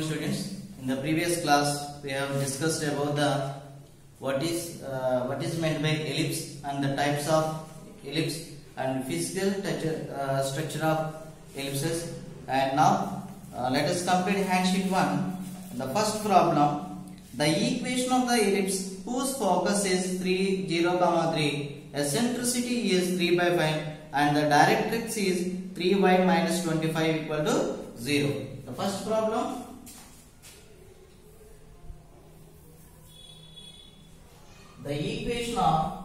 students. In the previous class, we have discussed about the what is meant by ellipse and the types of ellipse and physical structure of ellipses. And now let us complete handsheet 1. The first problem: the equation of the ellipse whose focus is 3, 0, 3, eccentricity is 3 by 5, and the directrix is 3y minus 25 equal to 0. The first problem: the equation of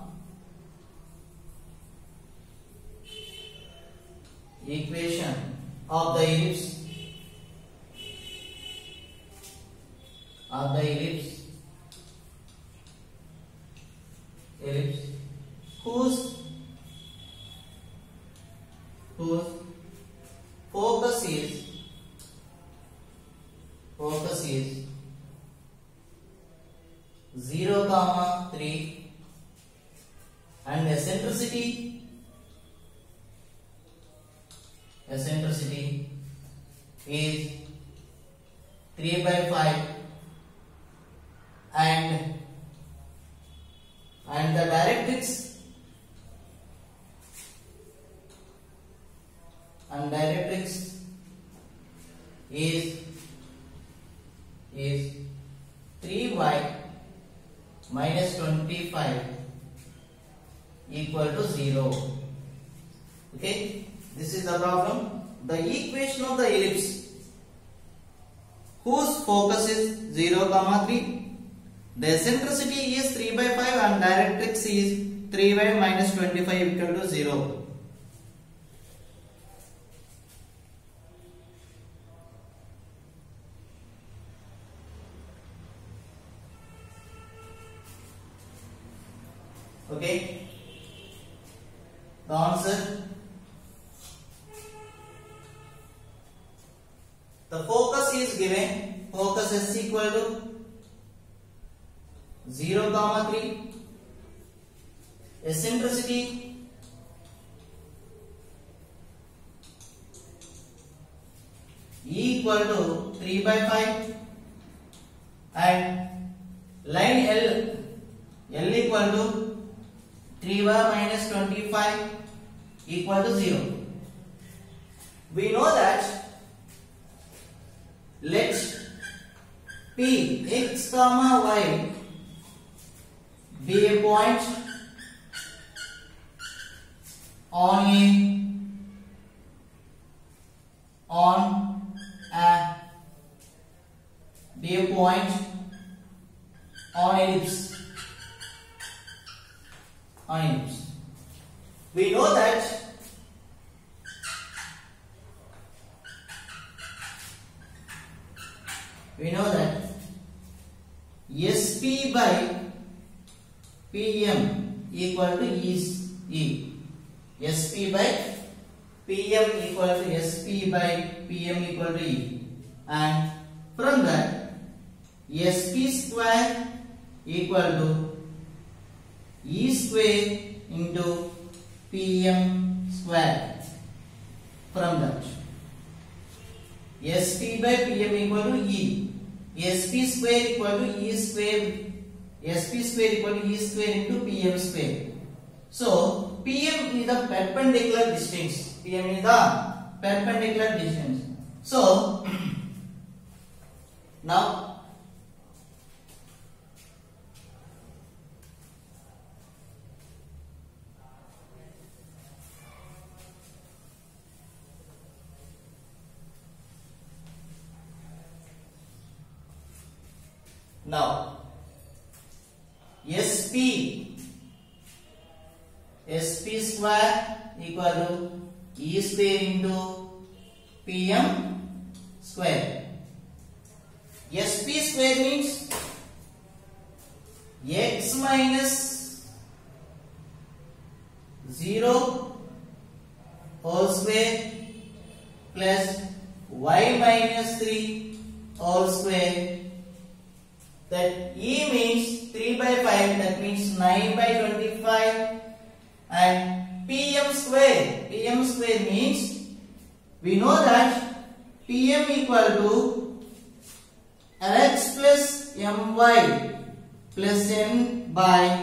the ellipse whose focus is 0, 3, and eccentricity is 3 by 5, and the directrix is 3y minus 25 equal to 0. Okay, this is the problem. The equation of the ellipse whose focus is 0, 3, the eccentricity is 3 by 5 and directrix is 3y minus 25 equal to 0. Okay, the answer: the focus is given, focus is equal to 0, 3, eccentricity equal to 3 by 5, and line L equal to 3y minus 25 equal to 0. We know that let P x comma y be a point on ellipse. We know that SP by PM equal to E. SP by PM equal to SP by PM equal to E, and from that SP square equal to E square into PM square. From that SP by PM equal to E, SP square equal to E square, SP square equal to E square into PM square. So PM is the perpendicular distance. PM is the perpendicular distance. So now SP square equal to E square into PM square. SP square means x minus 0 whole square plus y minus 3 whole square. That E means 3 by 5, that means 9 by 25, and PM square means we know that PM equal to Lx plus My plus n by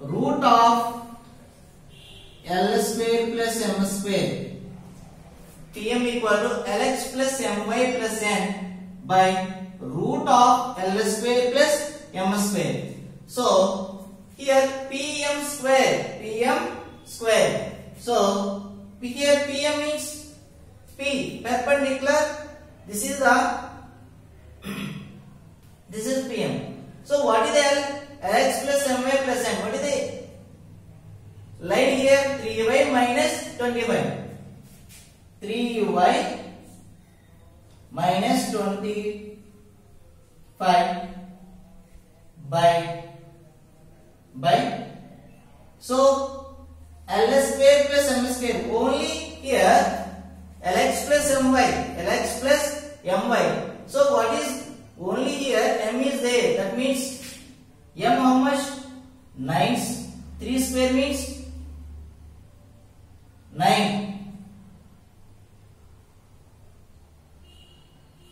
root of L square plus M square. Pm equal to Lx plus My plus n by root of L square plus M square. So here Pm square. So here Pm means P perpendicular. This is Pm. So what is the L? Lx plus My plus n. What is the line here? 3y minus 25. 3y minus 25 by so L square plus M square. Only here Lx plus My. So what is only here? M is there. That means M how much? 9. 3 square means 9.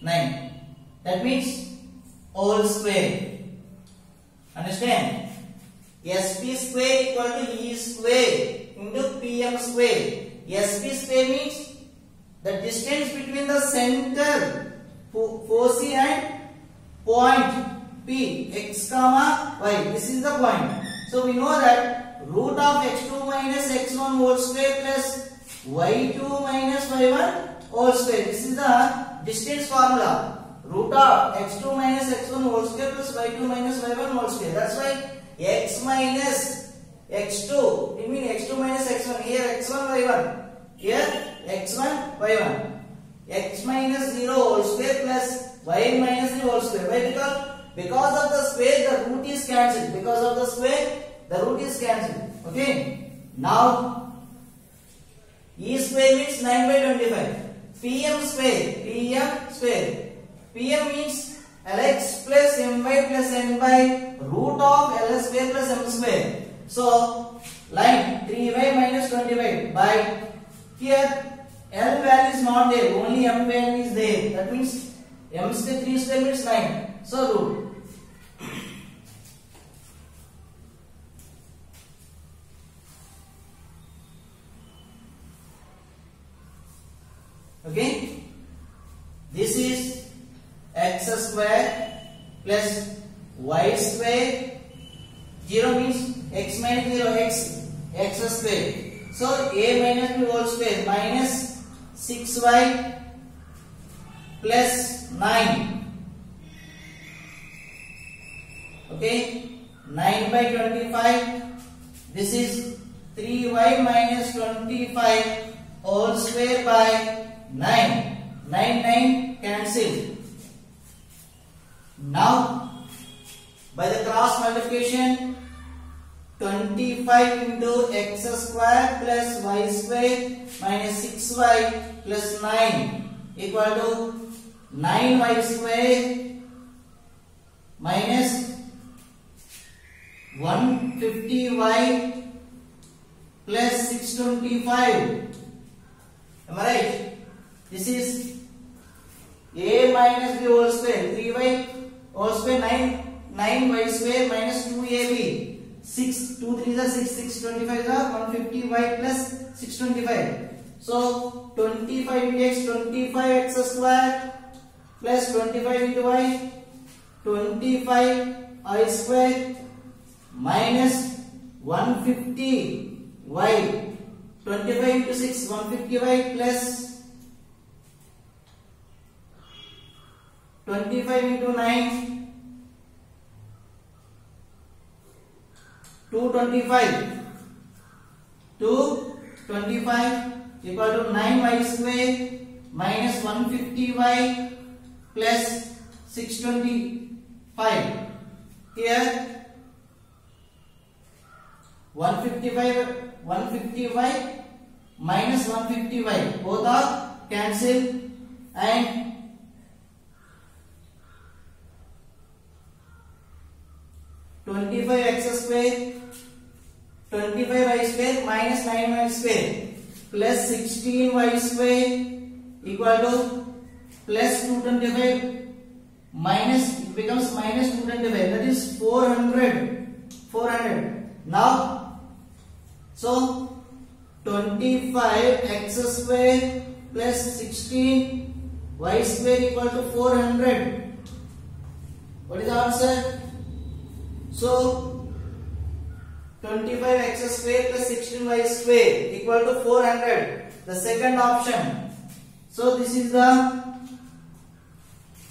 9. That means whole square. Understand? Sp square equal to E square into Pm square. Sp square means the distance between the center foci and point P, x comma y. This is the point. So we know that root of x2 minus x1 whole square plus y2 minus y1 whole square. This is the distance formula. Root of x2 minus x1 whole square plus y2 minus y1 whole square. That's why x minus x2, it means x2 minus x1. Here x1 y1. Here x1 y1. X minus 0 whole square plus y minus 0 whole square. Why? Because of the square the root is cancelled. Because of the square the root is cancelled. Okay. Now E square means 9 by 25. Pm square. Pm means Lx plus My plus n by root of L square plus M square. So line 3y minus 25 by here L value is not there, only M value is there. That means M square 3 square means 9. So root. Okay. This is x square plus y square. 0 means x minus 0 x square. So a minus b whole square minus 6y plus 9. Okay, 9 by 25. This is 3y minus 25 whole square by 9. 9 cancel. Now by the cross multiplication, 25 into x square plus y square minus 6y plus 9 equal to 9y square minus 150y plus 625. Am I right? This is a minus b whole square. 3y whole square 9y square minus 2ab. 6 2 3 is 6 625 is 150y plus 625. So 25 into x, 25x square plus 25 into y, 25y square minus 150y, 25 into 6 150y plus 25 into 9 225 equal to 9y square minus 150y plus 625. Here 150y minus 150y both are cancelled and 25x square 25y square minus 9y square plus 16y square equal to plus 225 minus, it becomes minus 225, that is 400. Now so 25x square plus 16y square equal to 400. What is the answer? So 25x square plus 16y square equal to 400, the second option. So this is the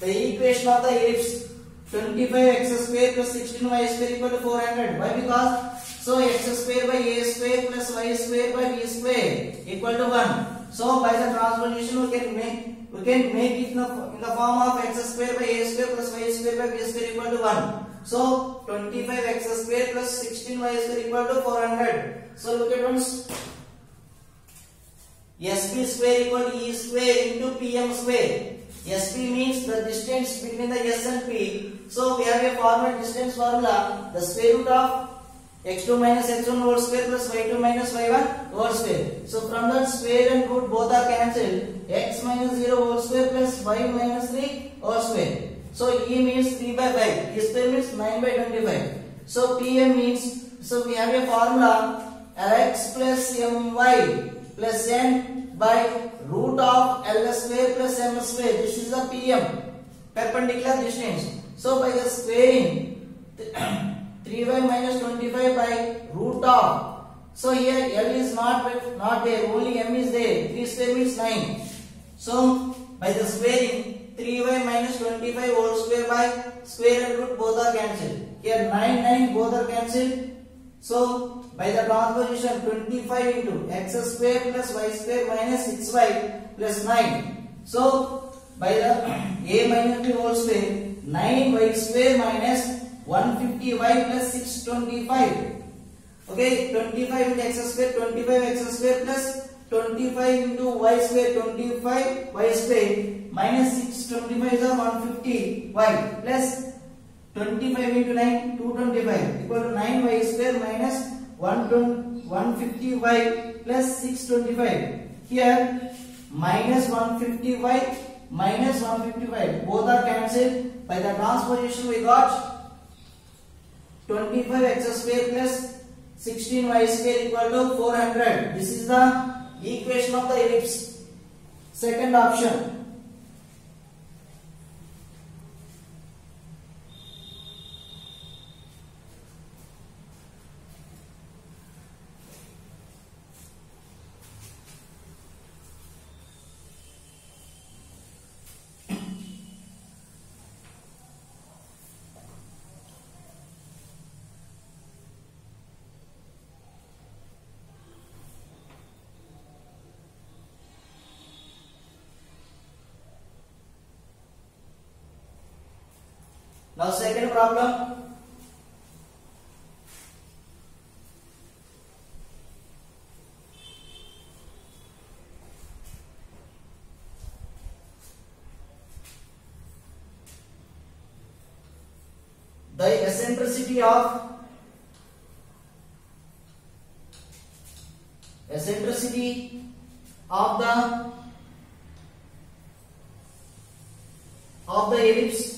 equation of the ellipse. 25x square plus 16y square equal to 400. Why? Because so x square by a square plus y square by b square equal to 1. So by the transposition we can make it in the form of x square by a square plus y square by b square equal to 1. So 25x square plus 16y square equal to 400. So look at once. Sp square equal to e square into pm square. Sp means the distance between the s and p. So we have a formal distance formula. The square root of x2 minus x1 whole square plus y2 minus y1 whole square. So from that, square and root both are cancelled. X minus 0 whole square plus y minus 3 whole square. So e means 3 by 5. E square means 9 by 25. So pm means, so we have a formula x plus my plus n by root of l square plus m square. This is the pm, perpendicular distance. So by the squaring 3y minus 25 by root of, so here l is not there, only m is there. 3 square means 9. So by the squaring 3y minus 25 whole square by square and root both are cancelled. Here 9 both are cancelled. So by the transposition 25 into x square plus y square minus 6y plus 9. So by the a minus b whole square 9y square minus 150y plus 625. Okay, 25 into x square, 25x square plus 25 into y square, 25y square minus 625 is 150y plus 25 into 9, 225 equal to 9y square minus 150y plus 625. Here minus 150y minus 155 both are cancelled. By the transposition we got 25x square plus 16y square equal to 400. This is the equation of the ellipse. Second option. Now second problem. The eccentricity of the ellipse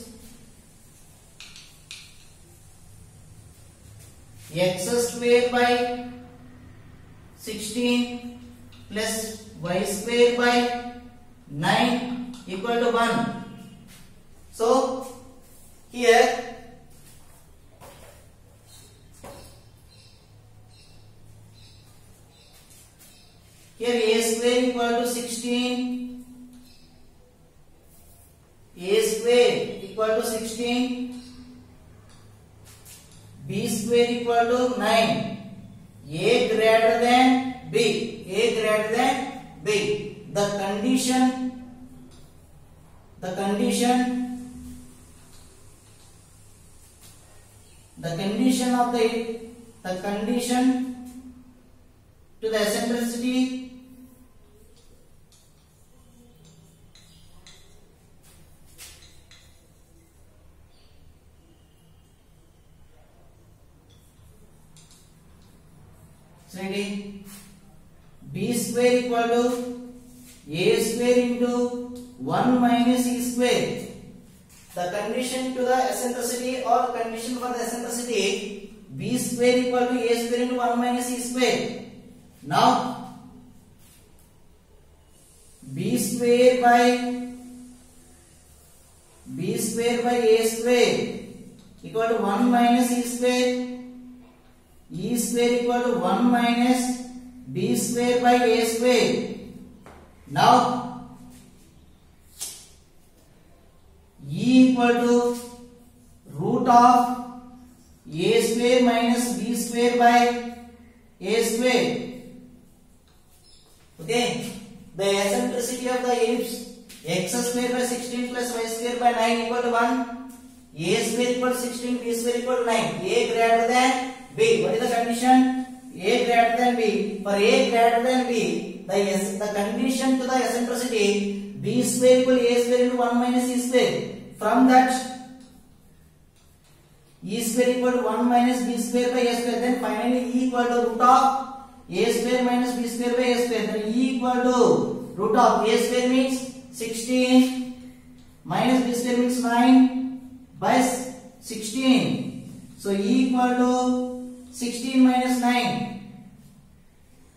x square by 16 plus y square by 9 equal to 1. So here a square equal to 16, a square equal to 16, b square equal to 9, a greater than b, the condition to the eccentricity b square equal to a square into 1 minus e square. The condition to the eccentricity or condition for the eccentricity, b square equal to a square into 1 minus e square. Now b square by a square equal to 1 minus e square. E square equal to 1 minus b square by a square. Now e equal to root of a square minus b square by a square. Okay, the eccentricity of the ellipse x square by 16 plus y square by 9 equal to 1. A square equal to 16, b square equal to 9. A greater than b. What is the condition? A greater than b. For a greater than b, the condition to the eccentricity, b square equal to a square into 1 minus e square. From that, e square equal to 1 minus b square by a square. Then finally e equal to root of a square minus b square by a square. Then e equal to root of a square means 16 minus b square means 9 by 16. So e equal to 16 minus 9,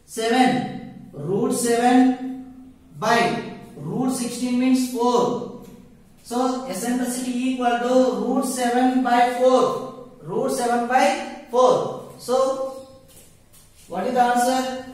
7. Root 7 by root 16 means 4. So eccentricity equal to root 7 by 4. Root 7 by 4. So what is the answer?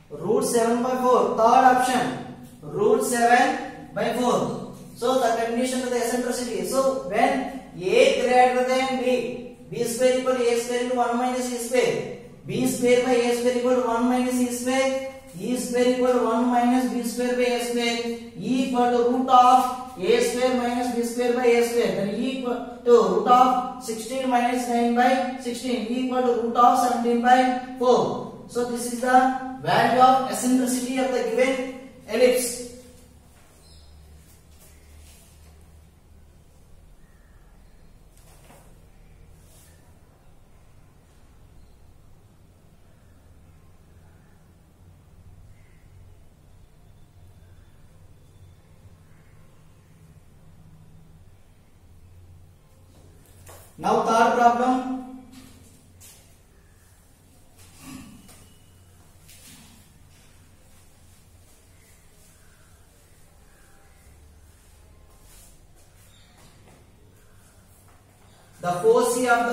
Root 7 by 4. Third option. Root 7 by 4. So the condition to the eccentricity. So when a greater than b, b square equal to a square into 1 minus e square. B square by a square equal to 1 minus e square. E square equal to 1 minus b square by a square. E equal to root of a square minus b square by a square. Then e equal to root of 16 minus 9 by 16. E equal to root of 17 by 4. So this is the value of eccentricity of the given ellipse. Now third problem. The foci of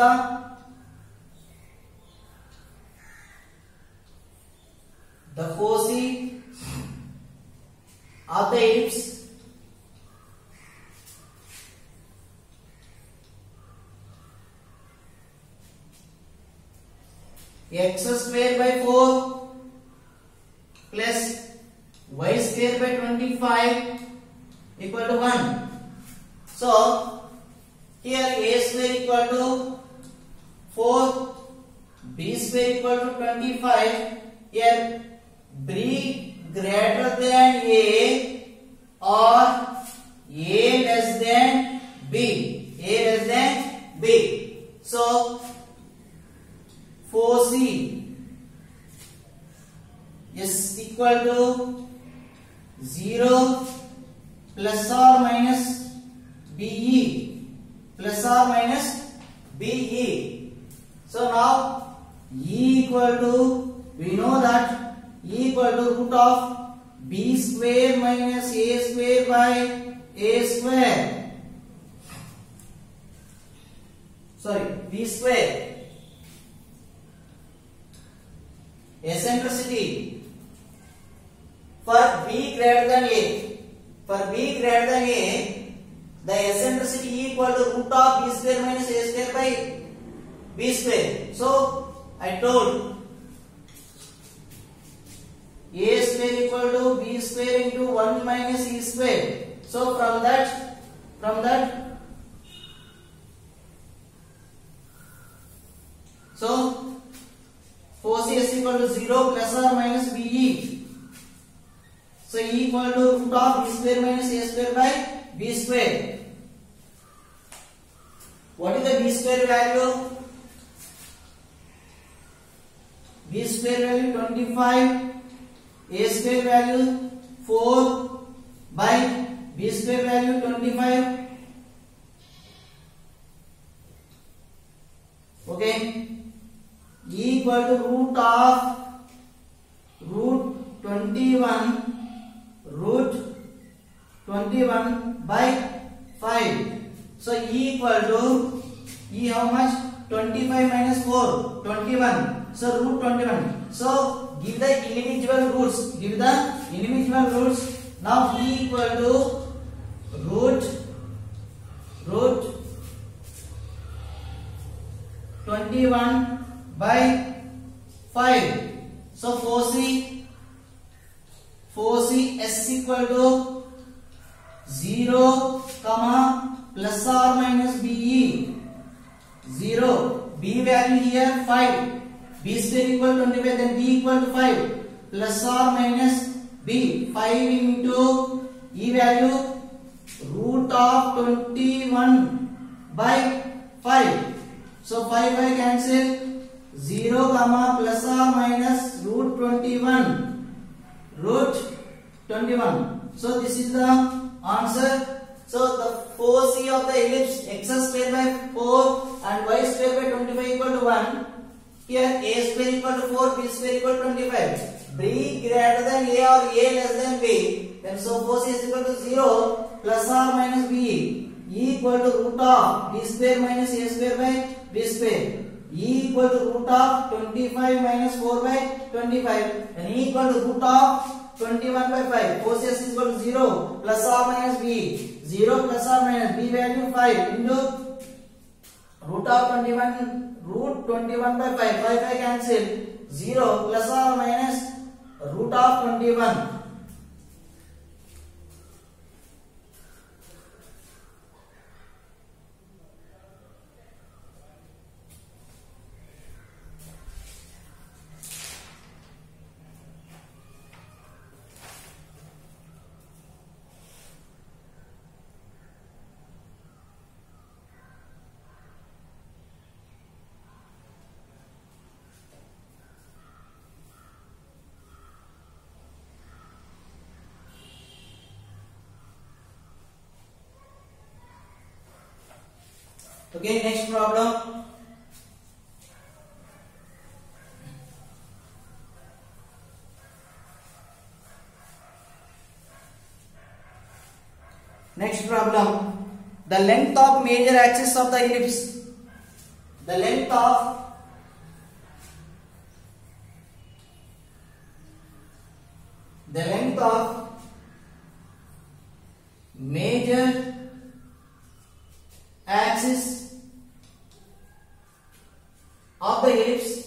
the ellipse x square by 4 plus y square by 25 equal to 1. So here a square equal to 4, b square equal to 25. Here b greater than a or a less than b. A less than b. So foci is equal to 0 plus or minus be plus or minus be. So now e equal to, we know that e equal to root of b square minus a square by a square. Sorry, b square. Eccentricity for b greater than a. For b greater than a, the eccentricity equal to root of b square minus a square by b square. So I told a square equal to b square into 1 minus e square. So from that so foci is equal to 0 plus or minus be. So e equal to root of b square minus a square by b square. What is the b square value? B square value 25, a square value 4 by b square value 25. Okay, equal to root 21 by 5. So equal to e how much? 25 minus 4, 21. So root 21. So give the individual roots. Give the individual roots. Now e equal to root 21 by 5. So 4c s equal to 0, plus or minus be. 0, b value here 5, b square equal to 25, then b equal to 5, plus or minus b, 5 into e value root of 21 by 5. So 5 by cancel, 0, plus or minus root 21. So this is the answer. So the 4c of the ellipse x square by 4 and y square by 25 equal to 1. Here a square equal to 4, b square equal to 25. b greater than a or a less than b. Then so 4c is equal to 0 plus or minus b equal to root of b square minus a square by b square. Equal to root of 25 minus 4 by 25 and equal to root of 21 by 5. 4c is equal to 0 plus or minus b. 0 plus or minus b value 5 into root of 21 by 5. 5 by cancel. 0 plus or minus root of 21. Okay, next problem. Next problem. The length of major axis of the ellipse. The length of major axis of the ellipse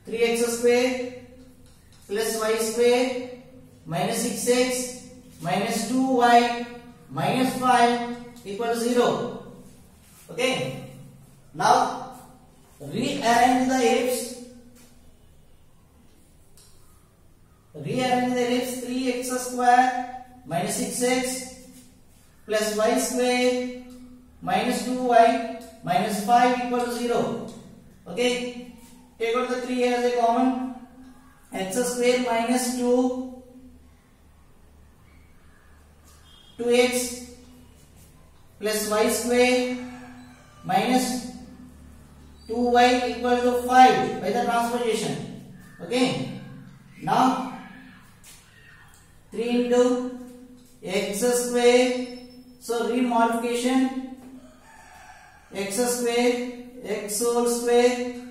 3x square plus y square minus 6x minus 2y minus 5 equal to 0. Okay. Now rearrange the ellipse. 3x square minus 6x plus y square minus 2y minus 5 equal to 0. Okay. Take out the 3 as a common. X square minus 2x plus y square minus 2y equal to 5 by the transposition. Okay. Now 3 into x square. So remodification. X square x whole square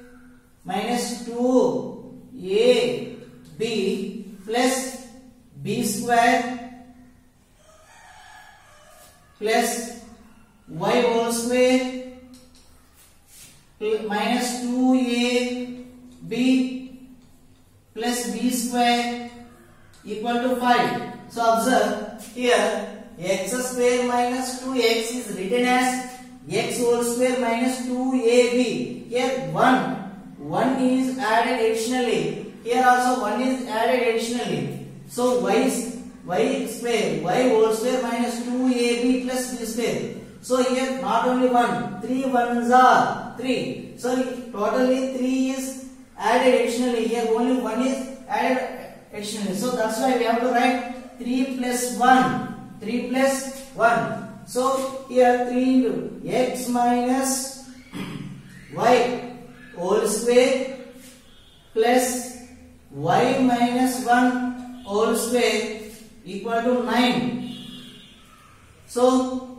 minus 2ab plus b square plus y whole square minus 2ab plus b square equal to 5. So observe here x square minus 2x is written as x whole square minus 2ab. Here 1 is added additionally. Here also 1 is added additionally. So y y square, y whole square minus 2ab plus b square. So here not only 1, 3 ones are 3. So totally 3 is added additionally. Here only 1 is added additionally. So that's why we have to write 3 plus 1. 3 plus 1. So here 3 into x minus y whole square plus y minus 1 whole square equal to 9. So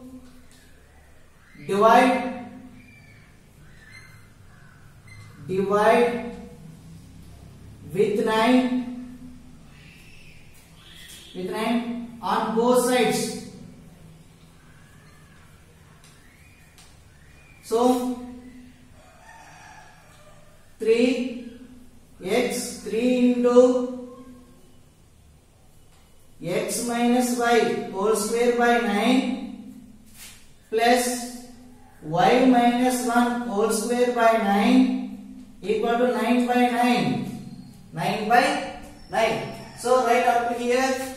divide with 9 on both sides. So 3x 3 into x minus y whole square by 9 plus y minus 1 whole square by 9 equal to 9 by 9. 9 by 9. So right up to here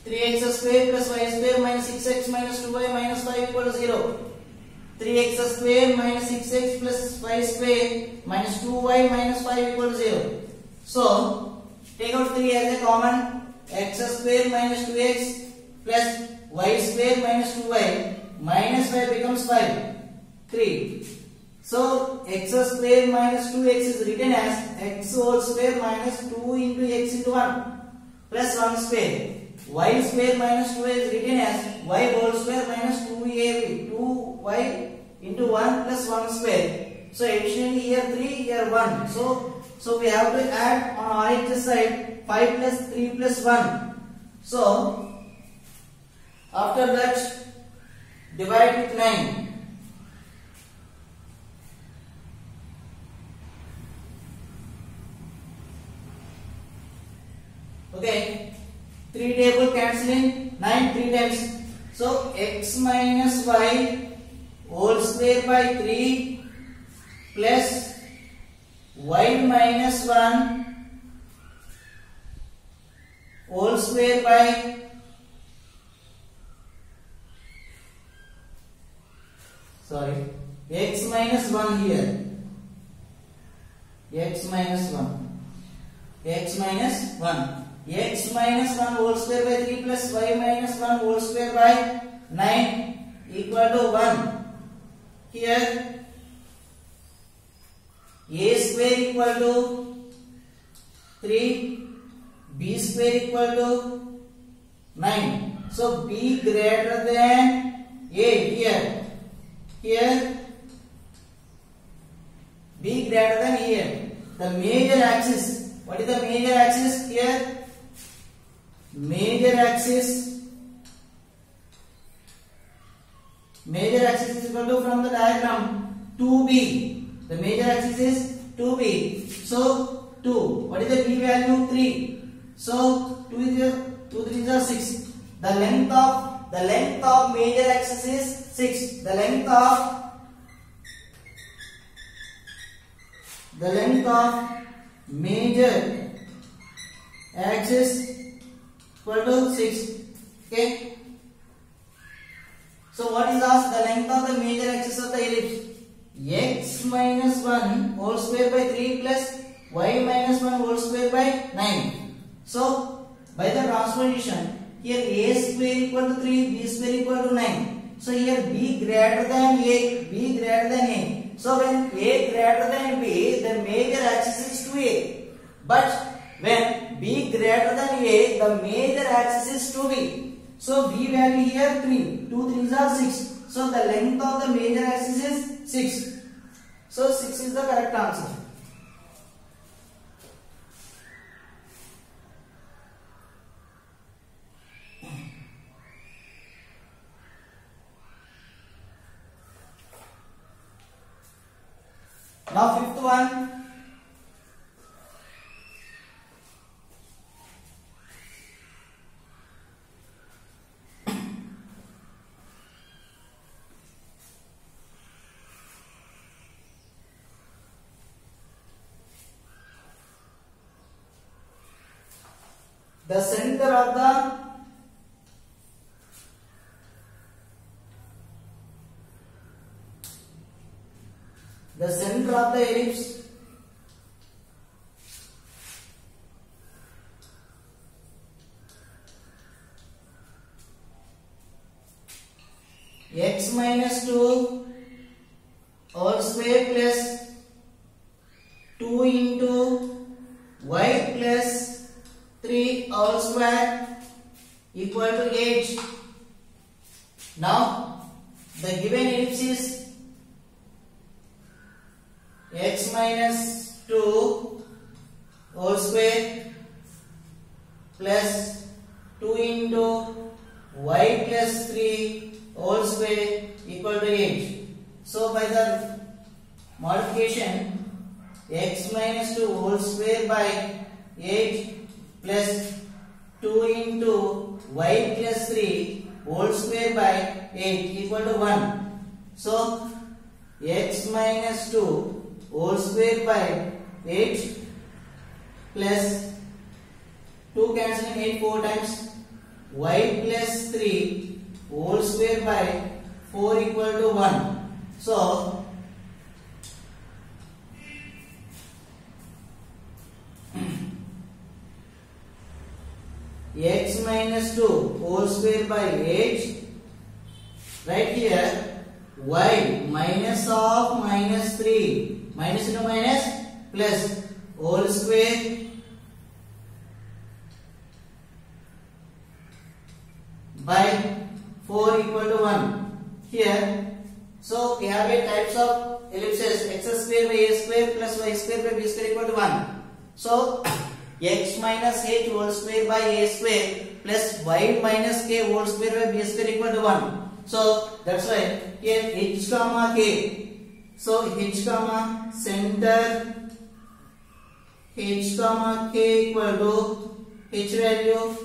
3x square plus y square minus 6x minus 2y minus 5 equal to 0. 3x square minus 6x plus y square minus 2y minus 5 equal to 0. So take out 3 as a common. X square minus 2x plus y square minus 2y minus 5 becomes 5. 3. So x square minus 2x is written as x whole square minus 2 into x into 1 plus 1 square. Y square minus 2 is written as y whole square minus 2y into 1 plus 1 square. So additionally here 3, here 1. So we have to add on RHS side 5 plus 3 plus 1. So after that divide with 9. Okay, 3 table cancelling, 9 3 times. So x minus y whole square by 3 plus y minus 1 whole square by x minus 1 here. X minus 1. X minus 1. X minus 1 whole square by 3 plus y minus 1 whole square by 9 equal to 1. Here a square equal to 3, b square equal to 9. So b greater than a here. Here b greater than here. The major axis. What is the major axis here? Major axis is equal to, from the diagram, 2b. The major axis is 2b. So 2. What is the b value? 3. So 2 3 is 6. The length of major axis is 6. The length of major axis equal to 6. Okay. So what is asked? The length of the major axis of the ellipse. X minus 1 whole square by 3 plus y minus 1 whole square by 9. So by the transposition, here a square equal to 3, b square equal to 9. So here b greater than a. So when a greater than b, the major axis is 2a. But when b greater than a, the major axis is 2b. So b value here 3. 2 3s are 6. So the length of the major axis is 6. So 6 is the correct answer. Now fifth one. the center of the ellipse x minus 2 all square plus 2 into y plus 3 all square equal to 8. Now the given ellipse is x minus 2 whole square plus 2 into y plus 3 whole square equal to 8. So by the modification, x minus 2 whole square by 8 plus 2 into y plus 3 whole square by 8 equal to 1. So x minus 2 whole square by 8 plus 2 cancelling 8 4 times y plus 3 whole square by 4 equal to 1. So x minus 2 whole square by 8, right here y minus of minus 3, minus into minus plus whole square by 4 equal to 1 here. So we have a types of ellipses x square by a square plus y square by b square equal to 1. So x minus h whole square by a square plus y minus k whole square by b square equal to 1. So that's why here h comma k. So h comma center h comma k equal to h value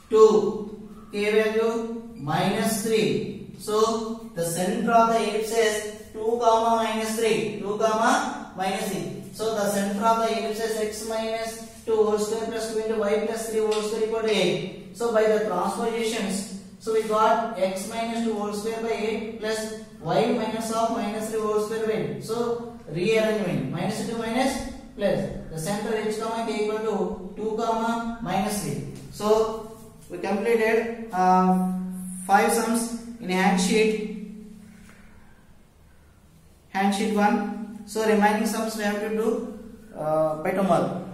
2, k value minus 3. So the center of the ellipse is 2 comma minus 3, 2 comma minus 3. So the center of the ellipse is x minus 2 whole square plus 2 into y plus 3 whole square equal to 8. So by the transpositions, so we got x minus 2 whole square by 8 plus y minus of minus 3 whole square by 8. So rearrangement minus into minus plus the center h comma k equal to 2 comma minus 3. So we completed 5 sums in hand sheet 1. So remaining sums we have to do by tomorrow.